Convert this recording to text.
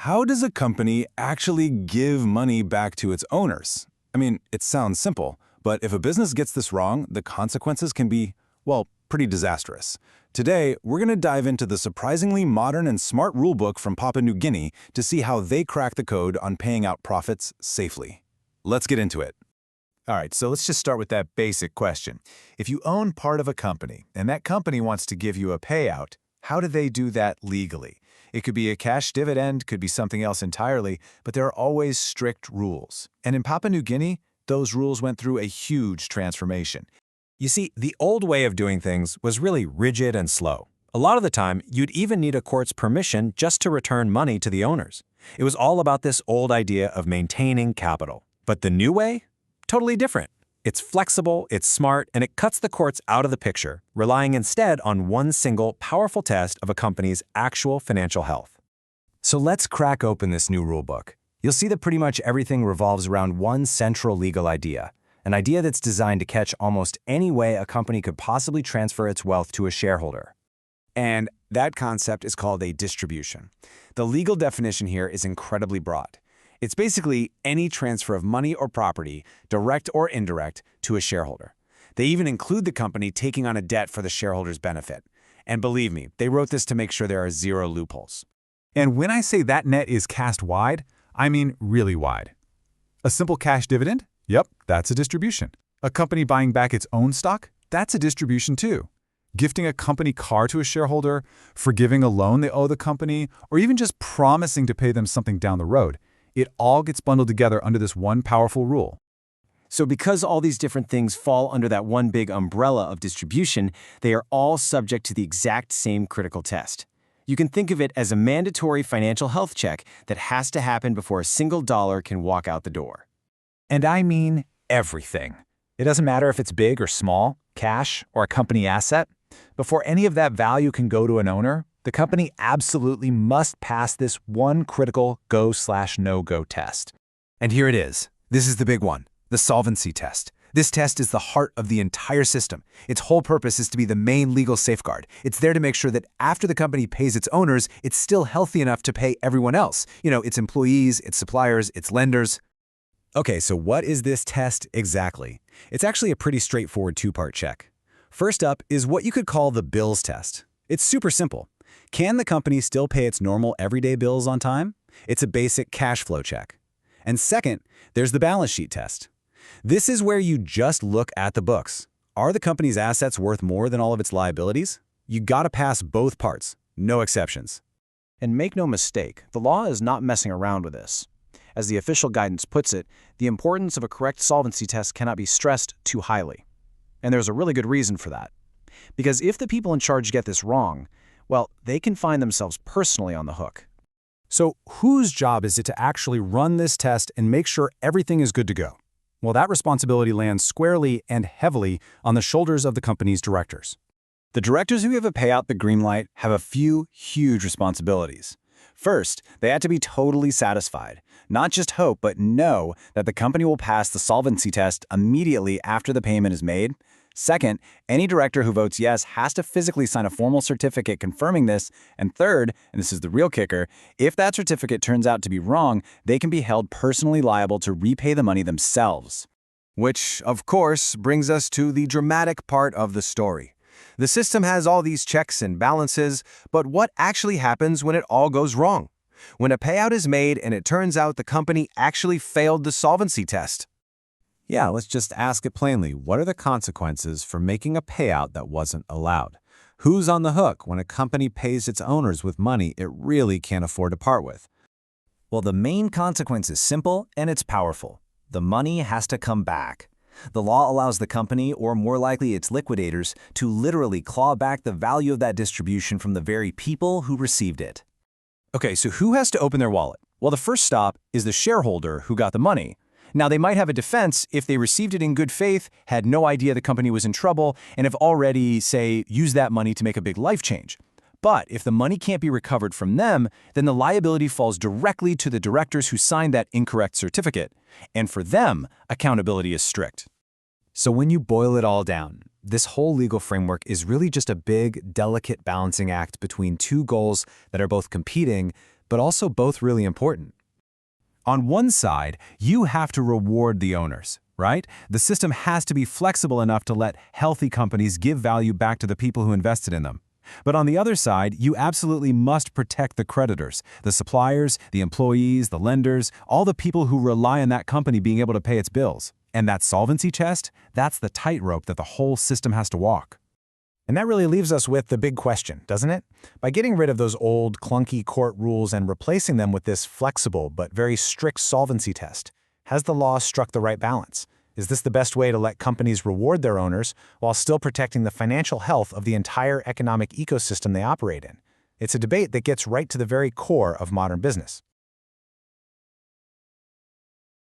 How does a company actually give money back to its owners? I mean, it sounds simple, but if a business gets this wrong, the consequences can be, well, pretty disastrous. Today, we're going to dive into the surprisingly modern and smart rulebook from Papua New Guinea to see how they crack the code on paying out profits safely. Let's get into it. All right, so let's just start with that basic question. If you own part of a company and that company wants to give you a payout, how do they do that legally? It could be a cash dividend, could be something else entirely, but there are always strict rules. And in Papua New Guinea, those rules went through a huge transformation. You see, the old way of doing things was really rigid and slow. A lot of the time, you'd even need a court's permission just to return money to the owners. It was all about this old idea of maintaining capital. But the new way? Totally different. It's flexible, it's smart, and it cuts the courts out of the picture, relying instead on one single, powerful test of a company's actual financial health. So let's crack open this new rulebook. You'll see that pretty much everything revolves around one central legal idea, an idea that's designed to catch almost any way a company could possibly transfer its wealth to a shareholder. And that concept is called a distribution. The legal definition here is incredibly broad. It's basically any transfer of money or property, direct or indirect, to a shareholder. They even include the company taking on a debt for the shareholder's benefit. And believe me, they wrote this to make sure there are zero loopholes. And when I say that net is cast wide, I mean really wide. A simple cash dividend? Yep, that's a distribution. A company buying back its own stock? That's a distribution too. Gifting a company car to a shareholder, forgiving a loan they owe the company, or even just promising to pay them something down the road. It all gets bundled together under this one powerful rule. So because all these different things fall under that one big umbrella of distribution, they are all subject to the exact same critical test. You can think of it as a mandatory financial health check that has to happen before a single dollar can walk out the door. And I mean everything. It doesn't matter if it's big or small, cash or a company asset. Before any of that value can go to an owner, the company absolutely must pass this one critical go/no-go test. And here it is. This is the big one, the solvency test. This test is the heart of the entire system. Its whole purpose is to be the main legal safeguard. It's there to make sure that after the company pays its owners, it's still healthy enough to pay everyone else. Its employees, its suppliers, its lenders. Okay, so what is this test exactly? It's actually a pretty straightforward two-part check. First up is what you could call the bills test. It's super simple. Can the company still pay its normal everyday bills on time? It's a basic cash flow check. And second, there's the balance sheet test. This is where you just look at the books. Are the company's assets worth more than all of its liabilities? You gotta pass both parts, no exceptions. And make no mistake, the law is not messing around with this. As the official guidance puts it, the importance of a correct solvency test cannot be stressed too highly. And there's a really good reason for that. Because if the people in charge get this wrong, well, they can find themselves personally on the hook. So whose job is it to actually run this test and make sure everything is good to go? Well, that responsibility lands squarely and heavily on the shoulders of the company's directors. The directors who give a payout the green light have a few huge responsibilities. First, they have to be totally satisfied. Not just hope, but know that the company will pass the solvency test immediately after the payment is made. Second, any director who votes yes has to physically sign a formal certificate confirming this. And third, and this is the real kicker, if that certificate turns out to be wrong, they can be held personally liable to repay the money themselves. Which, of course, brings us to the dramatic part of the story. The system has all these checks and balances, but what actually happens when it all goes wrong? When a payout is made and it turns out the company actually failed the solvency test? Yeah, let's just ask it plainly. What are the consequences for making a payout that wasn't allowed? Who's on the hook when a company pays its owners with money it really can't afford to part with? Well, the main consequence is simple and it's powerful. The money has to come back. The law allows the company, or more likely its liquidators, to literally claw back the value of that distribution from the very people who received it. Okay, so who has to open their wallet? Well, the first stop is the shareholder who got the money. Now, they might have a defense if they received it in good faith, had no idea the company was in trouble, and have already, say, used that money to make a big life change. But if the money can't be recovered from them, then the liability falls directly to the directors who signed that incorrect certificate. And for them, accountability is strict. So when you boil it all down, this whole legal framework is really just a big, delicate balancing act between two goals that are both competing, but also both really important. On one side, you have to reward the owners, right? The system has to be flexible enough to let healthy companies give value back to the people who invested in them. But on the other side, you absolutely must protect the creditors, the suppliers, the employees, the lenders, all the people who rely on that company being able to pay its bills. And that solvency test, that's the tightrope that the whole system has to walk. And that really leaves us with the big question, doesn't it? By getting rid of those old, clunky court rules and replacing them with this flexible but very strict solvency test, has the law struck the right balance? Is this the best way to let companies reward their owners while still protecting the financial health of the entire economic ecosystem they operate in? It's a debate that gets right to the very core of modern business.